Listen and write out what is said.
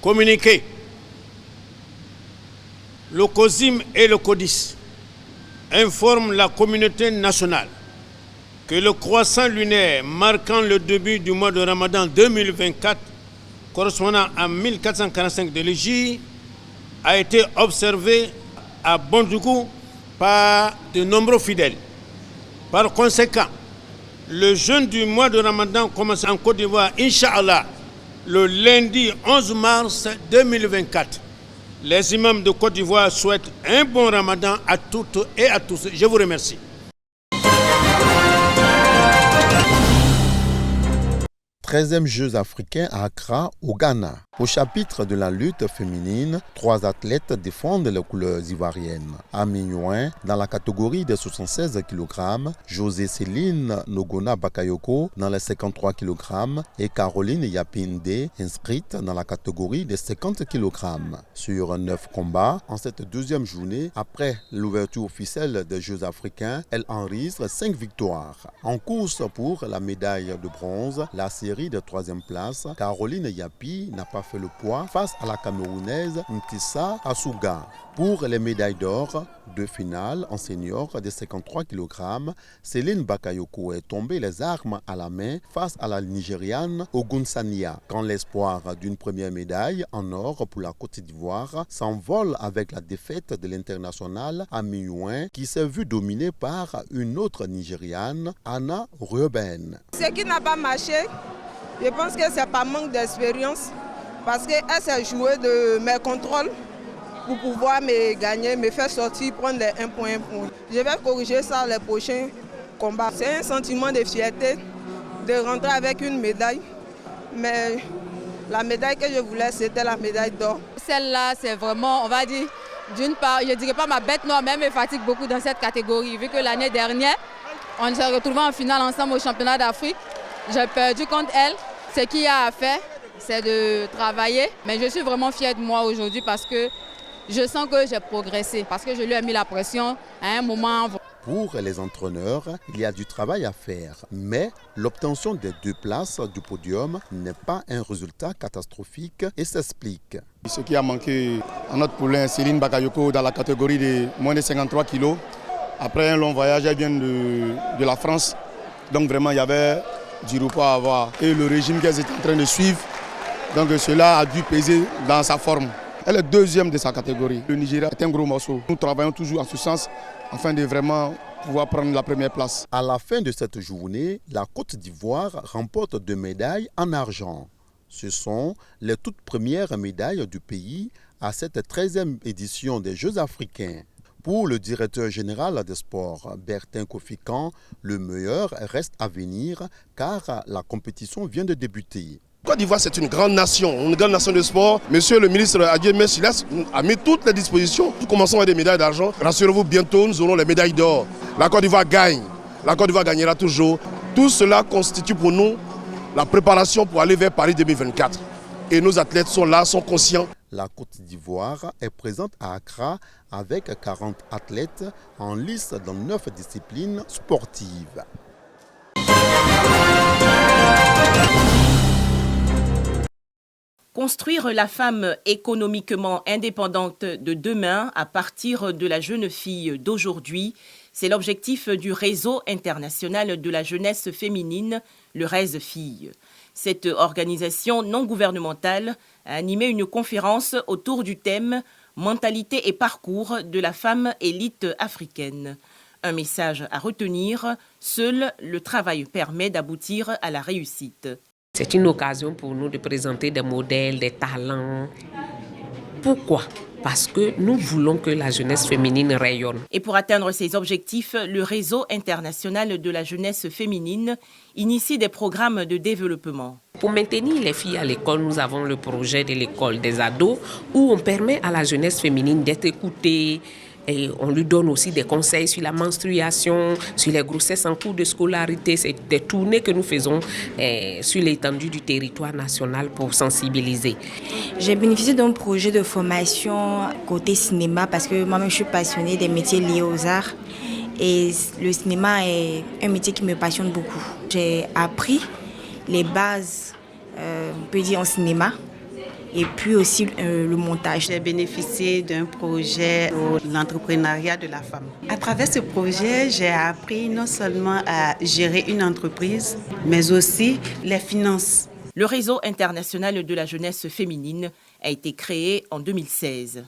Communiqué. Le COSIM et le CODIS informent la communauté nationale que le croissant lunaire marquant le début du mois de Ramadan 2024, correspondant à 1445 de l'Hégire, a été observé à Bondougou par de nombreux fidèles. Par conséquent, le jeûne du mois de Ramadan commence en Côte d'Ivoire, Inch'Allah, le lundi 11 mars 2024. Les imams de Côte d'Ivoire souhaitent un bon Ramadan à toutes et à tous. Je vous remercie. 13e Jeux africains à Accra, au Ghana. Au chapitre de la lutte féminine, 3 athlètes défendent les couleurs ivoiriennes. Ami Youin, dans la catégorie des 76 kg, José Céline Nogona Bakayoko dans les 53 kg et Caroline Yapinde, inscrite dans la catégorie des 50 kg. Sur 9 combats, en cette deuxième journée, après l'ouverture officielle des Jeux africains, elle enregistre 5 victoires. En course pour la médaille de bronze, la série de 3e place, Caroline Yapi n'a pas fait le poids face à la Camerounaise Ntissa Asuga. Pour les médailles d'or de finale en senior des 53 kg, Céline Bakayoko est tombée les armes à la main face à la Nigériane Ogunsanya. Quand l'espoir d'une première médaille en or pour la Côte d'Ivoire s'envole avec la défaite de l'international Ami Youin qui s'est vue dominée par une autre Nigériane, Anna Ruben. Ce qui n'a pas marché, je pense que c'est par manque d'expérience parce qu'elle s'est jouée de mes contrôles pour pouvoir me gagner, me faire sortir, prendre les 1 point. Je vais corriger ça les prochains combats. C'est un sentiment de fierté de rentrer avec une médaille, mais la médaille que je voulais, c'était la médaille d'or. Celle-là, c'est vraiment, on va dire, d'une part, je ne dirais pas ma bête noire, mais elle me fatigue beaucoup dans cette catégorie, vu que l'année dernière, on s'est retrouvés en finale ensemble au championnat d'Afrique. J'ai perdu contre elle. Ce qu'il y a à faire, c'est de travailler. Mais je suis vraiment fière de moi aujourd'hui parce que je sens que j'ai progressé, parce que je lui ai mis la pression à un moment. Pour les entraîneurs, il y a du travail à faire, mais l'obtention des 2 places du podium n'est pas un résultat catastrophique et s'explique. Ce qui a manqué à notre poulain Céline Bakayoko dans la catégorie de moins de 53 kg, après un long voyage, elle vient de la France, donc vraiment il y avait du repos à avoir. Et le régime qu'elle était en train de suivre, donc cela a dû peser dans sa forme. Elle est 2e de sa catégorie. Le Nigeria est un gros morceau. Nous travaillons toujours en ce sens afin de vraiment pouvoir prendre la première place. À la fin de cette journée, la Côte d'Ivoire remporte 2 médailles en argent. Ce sont les toutes premières médailles du pays à cette 13e édition des Jeux africains. Pour le directeur général des sports, Bertin Kofikan, le meilleur reste à venir car la compétition vient de débuter. Côte d'Ivoire, c'est une grande nation de sport. Monsieur le ministre Adieu Messilas a mis toutes les dispositions. Nous commençons avec des médailles d'argent. Rassurez-vous, bientôt, nous aurons les médailles d'or. La Côte d'Ivoire gagne. La Côte d'Ivoire gagnera toujours. Tout cela constitue pour nous la préparation pour aller vers Paris 2024. Et nos athlètes sont là, sont conscients. La Côte d'Ivoire est présente à Accra avec 40 athlètes en lice dans 9 disciplines sportives. Construire la femme économiquement indépendante de demain à partir de la jeune fille d'aujourd'hui, c'est l'objectif du Réseau international de la jeunesse féminine, le RES-Filles. Cette organisation non gouvernementale a animé une conférence autour du thème « Mentalité et parcours de la femme élite africaine ». Un message à retenir, seul le travail permet d'aboutir à la réussite. C'est une occasion pour nous de présenter des modèles, des talents. Pourquoi ? Parce que nous voulons que la jeunesse féminine rayonne. Et pour atteindre ces objectifs, le Réseau international de la jeunesse féminine initie des programmes de développement. Pour maintenir les filles à l'école, nous avons le projet de l'école des ados où on permet à la jeunesse féminine d'être écoutée. Et on lui donne aussi des conseils sur la menstruation, sur les grossesses en cours de scolarité. C'est des tournées que nous faisons sur l'étendue du territoire national pour sensibiliser. J'ai bénéficié d'un projet de formation côté cinéma parce que moi-même je suis passionnée des métiers liés aux arts. Et le cinéma est un métier qui me passionne beaucoup. J'ai appris les bases, on peut dire, en cinéma. et puis aussi le montage. J'ai bénéficié d'un projet pour l'entrepreneuriat de la femme. À travers ce projet, j'ai appris non seulement à gérer une entreprise, mais aussi les finances. Le réseau international de la jeunesse féminine a été créé en 2016.